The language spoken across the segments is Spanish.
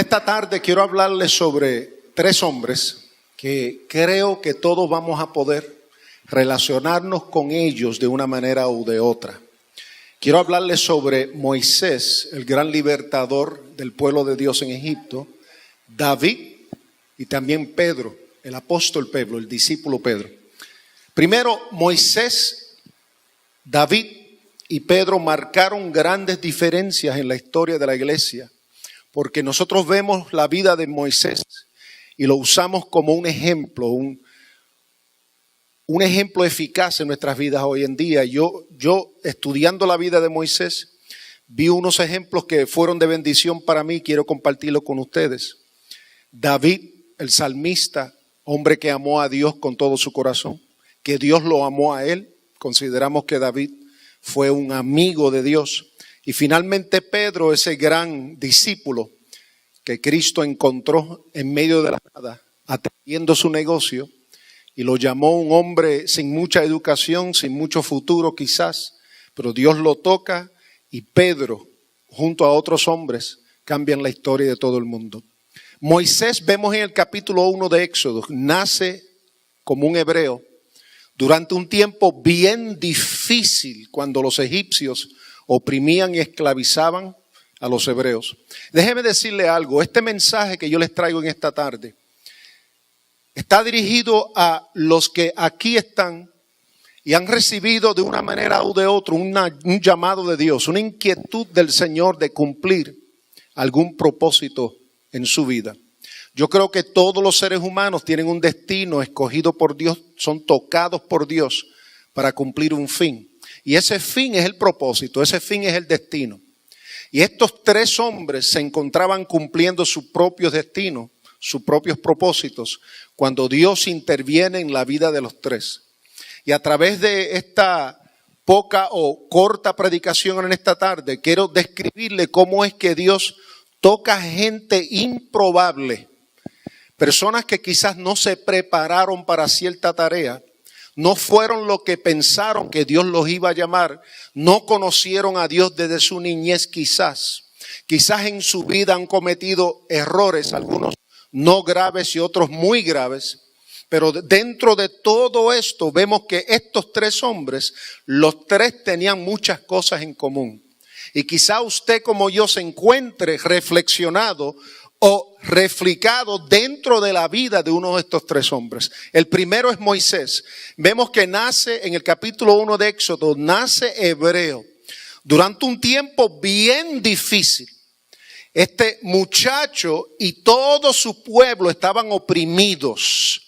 Esta tarde quiero hablarles sobre tres hombres que creo que todos vamos a poder relacionarnos con ellos de una manera u de otra. Quiero hablarles sobre Moisés, el gran libertador del pueblo de Dios en Egipto, David y también Pedro, el apóstol Pedro, el discípulo Pedro. Primero, Moisés, David y Pedro marcaron grandes diferencias en la historia de la iglesia, porque nosotros vemos la vida de Moisés y lo usamos como un ejemplo, un ejemplo eficaz en nuestras vidas hoy en día. Yo estudiando la vida de Moisés, vi unos ejemplos que fueron de bendición para mí, quiero compartirlo con ustedes. David, el salmista, hombre que amó a Dios con todo su corazón, que Dios lo amó a él. Consideramos que David fue un amigo de Dios. Y finalmente Pedro, ese gran discípulo que Cristo encontró en medio de la nada, atendiendo su negocio, y lo llamó un hombre sin mucha educación, sin mucho futuro quizás, pero Dios lo toca y Pedro, junto a otros hombres, cambian la historia de todo el mundo. Moisés, vemos en el capítulo 1 de Éxodo, nace como un hebreo durante un tiempo bien difícil cuando los egipcios oprimían y esclavizaban a los hebreos. Déjeme decirle algo, este mensaje que yo les traigo en esta tarde está dirigido a los que aquí están y han recibido de una manera u de otra un llamado de Dios, una inquietud del Señor de cumplir algún propósito en su vida. Yo creo que todos los seres humanos tienen un destino escogido por Dios, son tocados por Dios para cumplir un fin. Y ese fin es el propósito, ese fin es el destino. Y estos tres hombres se encontraban cumpliendo sus propios destinos, sus propios propósitos, cuando Dios interviene en la vida de los tres. Y a través de esta poca o corta predicación en esta tarde, quiero describirle cómo es que Dios toca gente improbable, personas que quizás no se prepararon para cierta tarea, no fueron lo que pensaron que Dios los iba a llamar, no conocieron a Dios desde su niñez quizás en su vida han cometido errores, algunos no graves y otros muy graves, pero dentro de todo esto vemos que estos tres hombres, los tres tenían muchas cosas en común. Y quizá usted como yo se encuentre reflexionado o reflejado dentro de la vida de uno de estos tres hombres. El primero es Moisés. Vemos que nace en el capítulo 1 de Éxodo, nace hebreo. Durante un tiempo bien difícil, este muchacho y todo su pueblo estaban oprimidos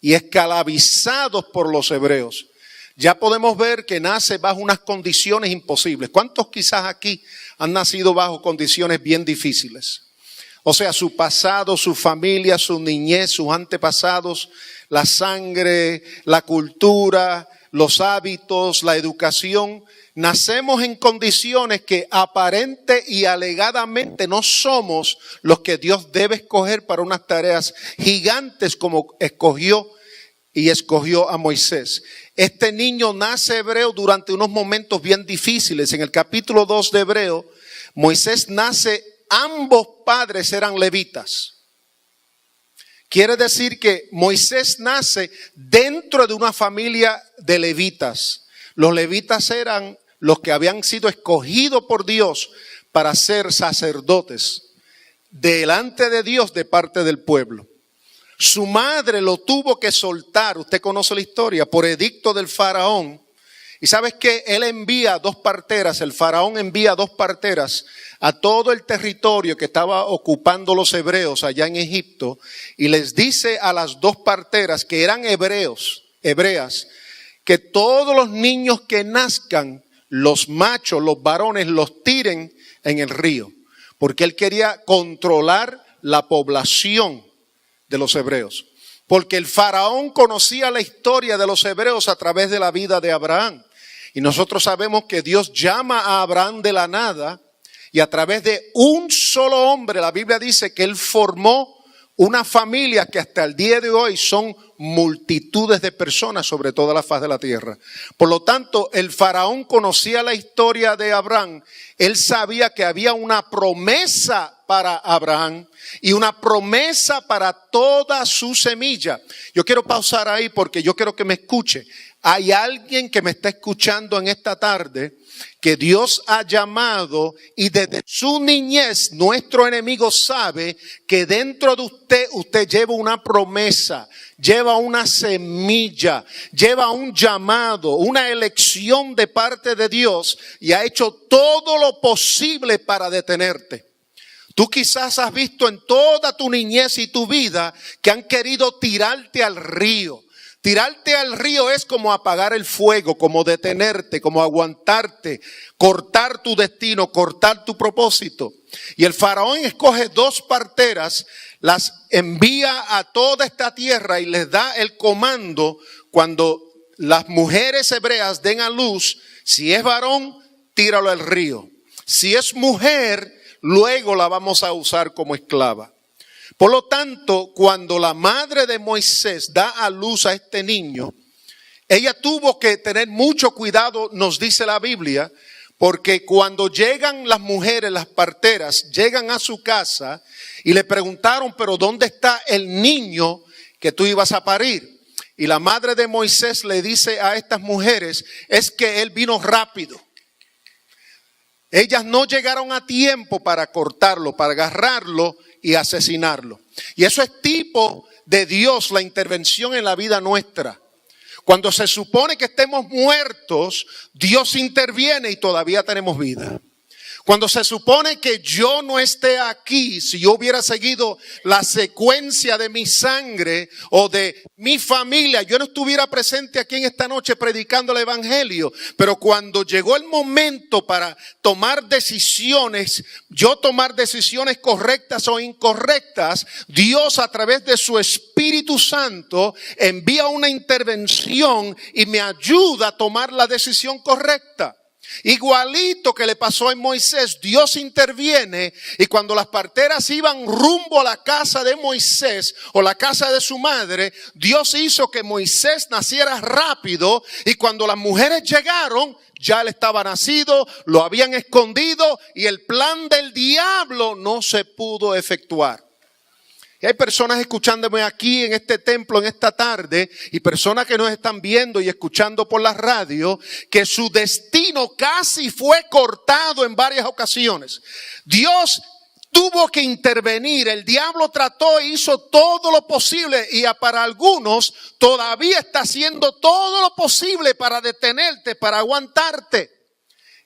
y esclavizados por los hebreos. Ya podemos ver que nace bajo unas condiciones imposibles. ¿Cuántos quizás aquí han nacido bajo condiciones bien difíciles? O sea, su pasado, su familia, su niñez, sus antepasados, la sangre, la cultura, los hábitos, la educación. Nacemos en condiciones que aparente y alegadamente no somos los que Dios debe escoger para unas tareas gigantes como escogió a Moisés. Este niño nace hebreo durante unos momentos bien difíciles. En el capítulo 2 de Hebreo, Moisés nace, ambos padres eran levitas. Quiere decir que Moisés nace dentro de una familia de levitas. Los levitas eran los que habían sido escogidos por Dios para ser sacerdotes delante de Dios de parte del pueblo. Su madre lo tuvo que soltar, usted conoce la historia, por edicto del faraón. Y sabes que él envía dos parteras, el faraón envía dos parteras a todo el territorio que estaba ocupando los hebreos allá en Egipto y les dice a las dos parteras que eran hebreas, que todos los niños que nazcan, los machos, los varones, los tiren en el río, porque él quería controlar la población de los hebreos. Porque el faraón conocía la historia de los hebreos a través de la vida de Abraham. Y nosotros sabemos que Dios llama a Abraham de la nada y a través de un solo hombre, la Biblia dice que él formó una familia que hasta el día de hoy son multitudes de personas sobre toda la faz de la tierra. Por lo tanto, el faraón conocía la historia de Abraham. Él sabía que había una promesa para Abraham y una promesa para toda su semilla. Yo quiero pausar ahí porque yo quiero que me escuche. Hay alguien que me está escuchando en esta tarde que Dios ha llamado y desde su niñez nuestro enemigo sabe que dentro de usted lleva una promesa, lleva una semilla, lleva un llamado, una elección de parte de Dios y ha hecho todo lo posible para detenerte. Tú quizás has visto en toda tu niñez y tu vida que han querido tirarte al río. Tirarte al río es como apagar el fuego, como detenerte, como aguantarte, cortar tu destino, cortar tu propósito. Y el faraón escoge 2 parteras, las envía a toda esta tierra y les da el comando cuando las mujeres hebreas den a luz, si es varón, tíralo al río. Si es mujer, luego la vamos a usar como esclava. Por lo tanto, cuando la madre de Moisés da a luz a este niño, ella tuvo que tener mucho cuidado, nos dice la Biblia, porque cuando llegan las mujeres, las parteras, llegan a su casa y le preguntaron, pero ¿dónde está el niño que tú ibas a parir? Y la madre de Moisés le dice a estas mujeres, es que él vino rápido. Ellas no llegaron a tiempo para cortarlo, para agarrarlo y asesinarlo. Y eso es tipo de Dios, la intervención en la vida nuestra. Cuando se supone que estemos muertos, Dios interviene y todavía tenemos vida. Cuando se supone que yo no esté aquí, si yo hubiera seguido la secuencia de mi sangre o de mi familia, yo no estuviera presente aquí en esta noche predicando el evangelio. Pero cuando llegó el momento para tomar decisiones, yo tomar decisiones correctas o incorrectas, Dios a través de su Espíritu Santo envía una intervención y me ayuda a tomar la decisión correcta. Igualito que le pasó a Moisés, Dios interviene y cuando las parteras iban rumbo a la casa de Moisés o la casa de su madre, Dios hizo que Moisés naciera rápido y cuando las mujeres llegaron, ya él estaba nacido, lo habían escondido y el plan del diablo no se pudo efectuar. Y hay personas escuchándome aquí en este templo en esta tarde y personas que nos están viendo y escuchando por la radio que su destino casi fue cortado en varias ocasiones. Dios tuvo que intervenir, el diablo trató e hizo todo lo posible y para algunos todavía está haciendo todo lo posible para detenerte, para aguantarte.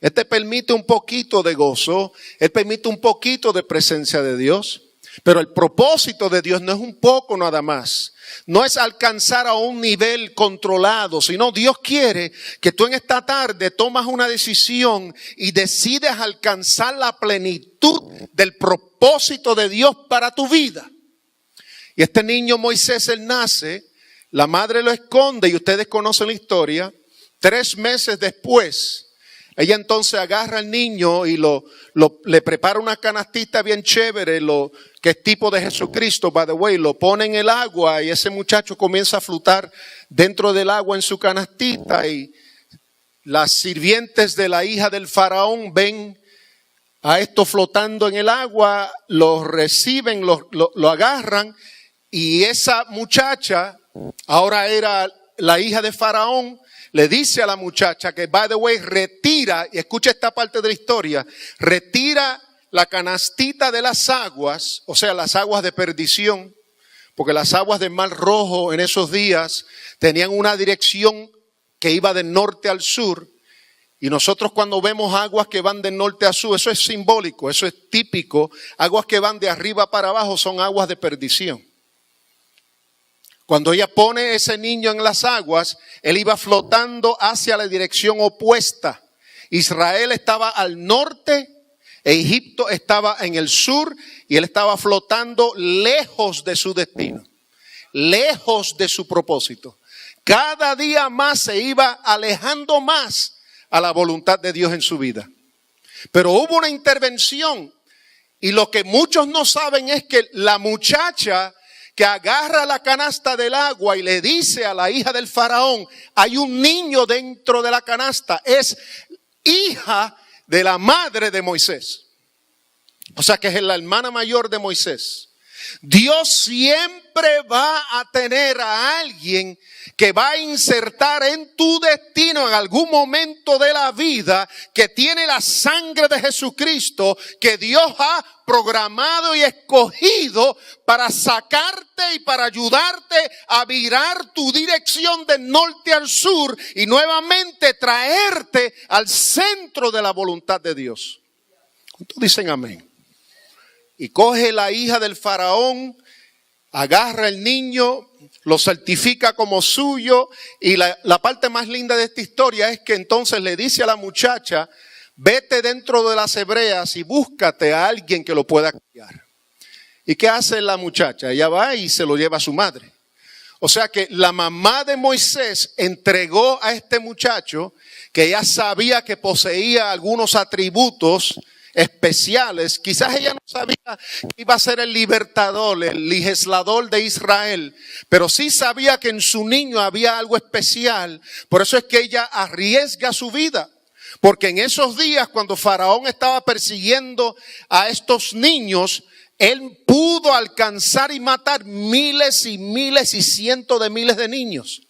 Él te permite un poquito de gozo, Él permite un poquito de presencia de Dios. Pero el propósito de Dios no es un poco nada más. No es alcanzar a un nivel controlado, sino Dios quiere que tú en esta tarde tomas una decisión y decides alcanzar la plenitud del propósito de Dios para tu vida. Y este niño Moisés, él nace, la madre lo esconde y ustedes conocen la historia. 3 meses después, ella entonces agarra al niño y le prepara una canastita bien chévere, que es tipo de Jesucristo, by the way, lo pone en el agua y ese muchacho comienza a flotar dentro del agua en su canastita y las sirvientes de la hija del faraón ven a esto flotando en el agua, lo reciben, lo agarran y esa muchacha, ahora era la hija de faraón, le dice a la muchacha que, by the way, retira, y escucha esta parte de la historia, retira la canastita de las aguas, o sea, las aguas de perdición, porque las aguas del Mar Rojo en esos días tenían una dirección que iba del norte al sur, y nosotros cuando vemos aguas que van del norte a sur, eso es simbólico, eso es típico, aguas que van de arriba para abajo son aguas de perdición. Cuando ella pone ese niño en las aguas, él iba flotando hacia la dirección opuesta. Israel estaba al norte, Egipto estaba en el sur y él estaba flotando lejos de su destino, lejos de su propósito. Cada día más se iba alejando más a la voluntad de Dios en su vida. Pero hubo una intervención y lo que muchos no saben es que la muchacha que agarra la canasta del agua y le dice a la hija del faraón, hay un niño dentro de la canasta, es hija de la madre de Moisés. O sea que es la hermana mayor de Moisés. Dios siempre va a tener a alguien que va a insertar en tu destino en algún momento de la vida, que tiene la sangre de Jesucristo, que Dios ha programado y escogido para sacarte y para ayudarte a virar tu dirección del norte al sur y nuevamente traerte al centro de la voluntad de Dios. ¿Cuántos dicen amén? Y coge la hija del faraón, agarra el niño, lo certifica como suyo, y la parte más linda de esta historia es que entonces le dice a la muchacha, vete dentro de las hebreas y búscate a alguien que lo pueda criar. ¿Y qué hace la muchacha? Ella va y se lo lleva a su madre. O sea que la mamá de Moisés entregó a este muchacho, que ella sabía que poseía algunos atributos especiales. Quizás ella no sabía que iba a ser el libertador, el legislador de Israel, pero sí sabía que en su niño había algo especial. Por eso es que ella arriesga su vida, porque en esos días cuando Faraón estaba persiguiendo a estos niños, él pudo alcanzar y matar miles y miles y cientos de miles de niños.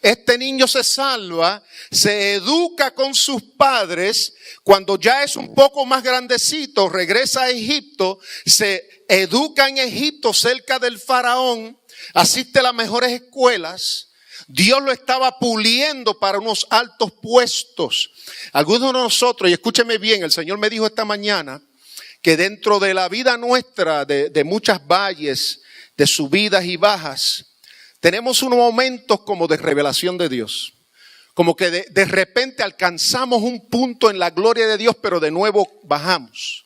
Este niño se salva, se educa con sus padres. Cuando ya es un poco más grandecito, regresa a Egipto, se educa en Egipto cerca del faraón, asiste a las mejores escuelas. Dios lo estaba puliendo para unos altos puestos. Algunos de nosotros, y escúcheme bien, el Señor me dijo esta mañana que dentro de la vida nuestra, de muchas valles, de subidas y bajas, tenemos unos momentos como de revelación de Dios. Como que de repente alcanzamos un punto en la gloria de Dios, pero de nuevo bajamos.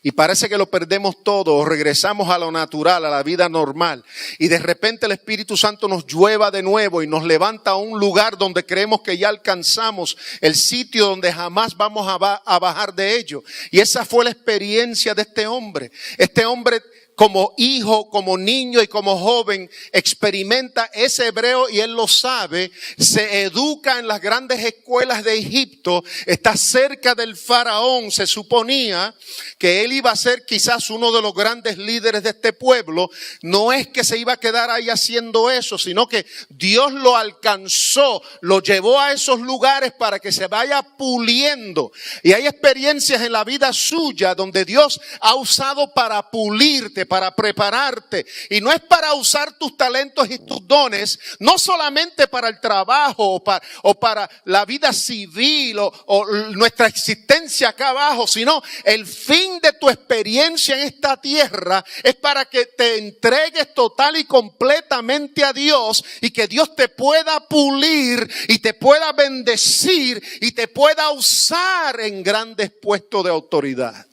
Y parece que lo perdemos todo, o regresamos a lo natural, a la vida normal. Y de repente el Espíritu Santo nos llueva de nuevo y nos levanta a un lugar donde creemos que ya alcanzamos el sitio donde jamás vamos a bajar de ello. Y esa fue la experiencia de este hombre. Este hombre, como hijo, como niño y como joven, experimenta ese hebreo y él lo sabe. Se educa en las grandes escuelas de Egipto, está cerca del faraón. Se suponía que él iba a ser quizás uno de los grandes líderes de este pueblo. No es que se iba a quedar ahí haciendo eso, sino que Dios lo alcanzó, lo llevó a esos lugares para que se vaya puliendo. Y hay experiencias en la vida suya donde Dios ha usado para pulirte, para prepararte, y no es para usar tus talentos y tus dones, no solamente para el trabajo o para la vida civil o nuestra existencia acá abajo, sino el fin de tu experiencia en esta tierra es para que te entregues total y completamente a Dios y que Dios te pueda pulir y te pueda bendecir y te pueda usar en grandes puestos de autoridad.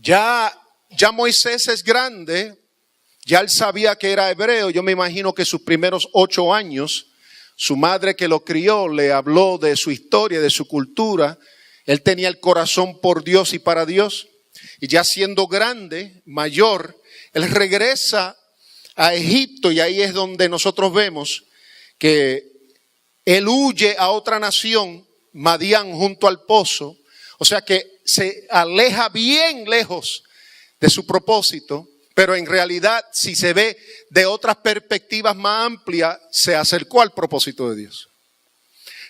Ya Moisés es grande, ya él sabía que era hebreo. Yo me imagino que sus primeros 8 años, su madre que lo crió le habló de su historia, de su cultura. Él tenía el corazón por Dios y para Dios. Y ya siendo grande, mayor, él regresa a Egipto, y ahí es donde nosotros vemos que él huye a otra nación, Madián, junto al pozo. O sea que se aleja bien lejos de su propósito, pero en realidad, si se ve de otras perspectivas más amplias, se acercó al propósito de Dios.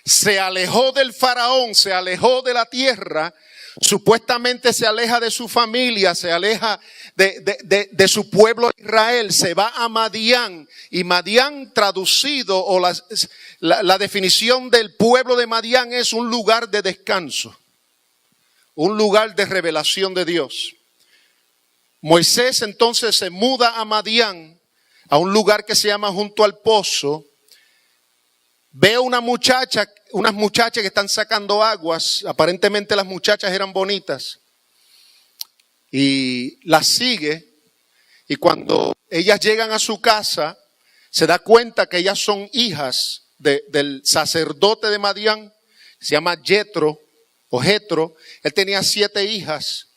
Se alejó del faraón, se alejó de la tierra, supuestamente se aleja de su familia, se aleja de su pueblo Israel, se va a Madián. Y Madián, traducido, o la definición del pueblo de Madián es un lugar de descanso, un lugar de revelación de Dios. Moisés entonces se muda a Madián, a un lugar que se llama Junto al Pozo. Ve unas muchachas que están sacando aguas. Aparentemente las muchachas eran bonitas. Y las sigue. Y cuando ellas llegan a su casa, se da cuenta que ellas son hijas del sacerdote de Madián. Se llama Jetro o Jetro. Él tenía 7 hijas.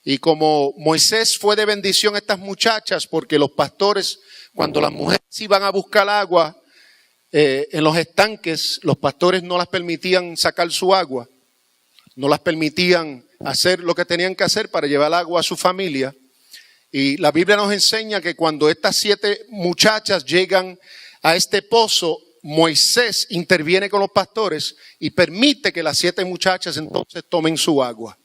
Y como Moisés fue de bendición a estas muchachas, porque los pastores, cuando las mujeres iban a buscar agua en los estanques, los pastores no las permitían sacar su agua, no las permitían hacer lo que tenían que hacer para llevar agua a su familia. Y la Biblia nos enseña que cuando estas 7 muchachas llegan a este pozo, Moisés interviene con los pastores y permite que las 7 muchachas entonces tomen su agua.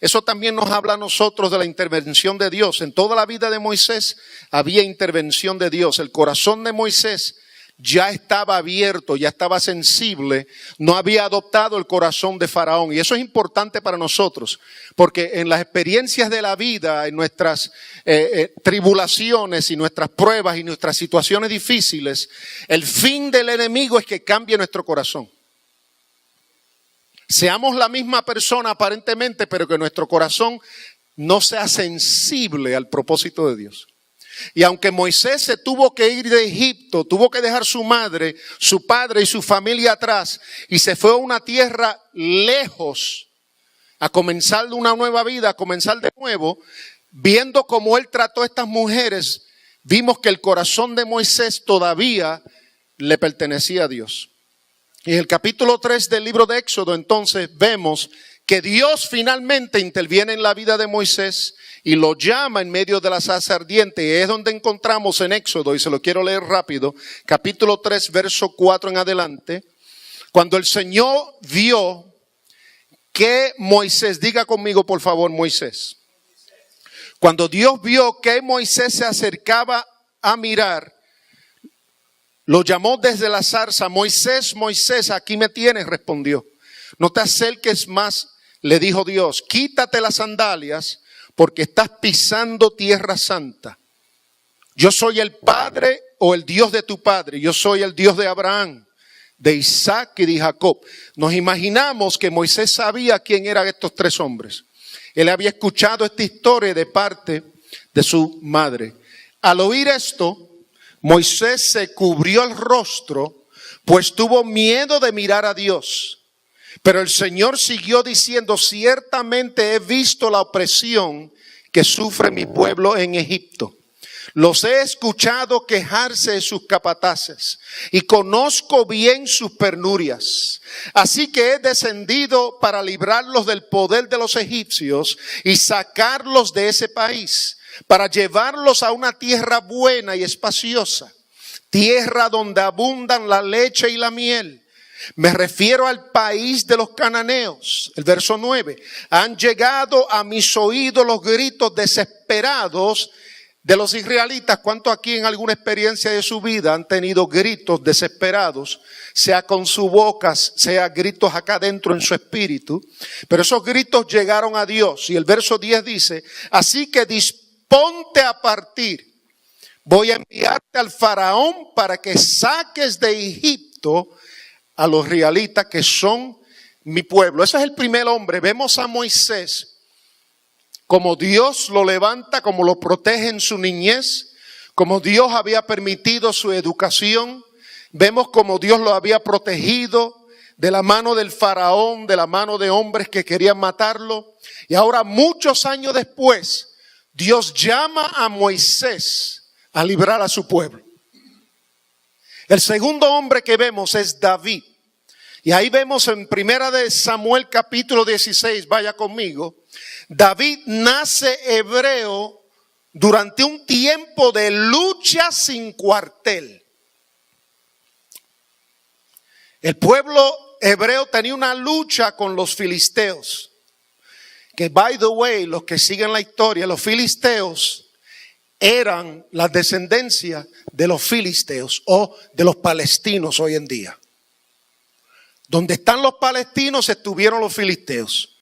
Eso también nos habla a nosotros de la intervención de Dios. En toda la vida de Moisés había intervención de Dios. El corazón de Moisés ya estaba abierto, ya estaba sensible, no había adoptado el corazón de Faraón. Y eso es importante para nosotros, porque en las experiencias de la vida, en nuestras tribulaciones y nuestras pruebas y nuestras situaciones difíciles, el fin del enemigo es que cambie nuestro corazón. Seamos la misma persona aparentemente, pero que nuestro corazón no sea sensible al propósito de Dios. Y aunque Moisés se tuvo que ir de Egipto, tuvo que dejar su madre, su padre y su familia atrás y se fue a una tierra lejos a comenzar una nueva vida, a comenzar de nuevo, viendo cómo él trató a estas mujeres, vimos que el corazón de Moisés todavía le pertenecía a Dios. Y en el capítulo 3 del libro de Éxodo entonces vemos que Dios finalmente interviene en la vida de Moisés y lo llama en medio de la zarza ardiente. Y es donde encontramos en Éxodo, y se lo quiero leer rápido, capítulo 3, verso 4 en adelante. Cuando el Señor vio que Moisés, diga conmigo por favor Moisés. Cuando Dios vio que Moisés se acercaba a mirar, lo llamó desde la zarza. Moisés, Moisés, aquí me tienes, respondió. No te acerques más, le dijo Dios. Quítate las sandalias, porque estás pisando tierra santa. Yo soy el Padre o el Dios de tu padre. Yo soy el Dios de Abraham, de Isaac y de Jacob. Nos imaginamos que Moisés sabía quién eran estos 3 hombres. Él había escuchado esta historia de parte de su madre. Al oír esto, Moisés se cubrió el rostro, pues tuvo miedo de mirar a Dios. Pero el Señor siguió diciendo, ciertamente he visto la opresión que sufre mi pueblo en Egipto. Los he escuchado quejarse de sus capataces y conozco bien sus penurias. Así que he descendido para librarlos del poder de los egipcios y sacarlos de ese país, para llevarlos a una tierra buena y espaciosa, tierra donde abundan la leche y la miel. Me refiero al país de los cananeos. El verso 9. Han llegado a mis oídos los gritos desesperados de los israelitas. ¿Cuántos aquí en alguna experiencia de su vida han tenido gritos desesperados? Sea con su boca, sea gritos acá dentro en su espíritu. Pero esos gritos llegaron a Dios. Y el verso 10 dice, así que disponte a partir. Voy a enviarte al faraón para que saques de Egipto a los israelitas que son mi pueblo. Ese es el primer hombre. Vemos a Moisés como Dios lo levanta, como lo protege en su niñez, como Dios había permitido su educación. Vemos como Dios lo había protegido de la mano del faraón, de la mano de hombres que querían matarlo. Y ahora, muchos años después, Dios llama a Moisés a librar a su pueblo. El segundo hombre que vemos es David. Y ahí vemos en Primera de Samuel capítulo 16, vaya conmigo. David nace hebreo durante un tiempo de lucha sin cuartel. El pueblo hebreo tenía una lucha con los filisteos. Que by the way, los que siguen la historia, los filisteos eran la descendencia de los filisteos o de los palestinos hoy en día. Donde están los palestinos estuvieron los filisteos.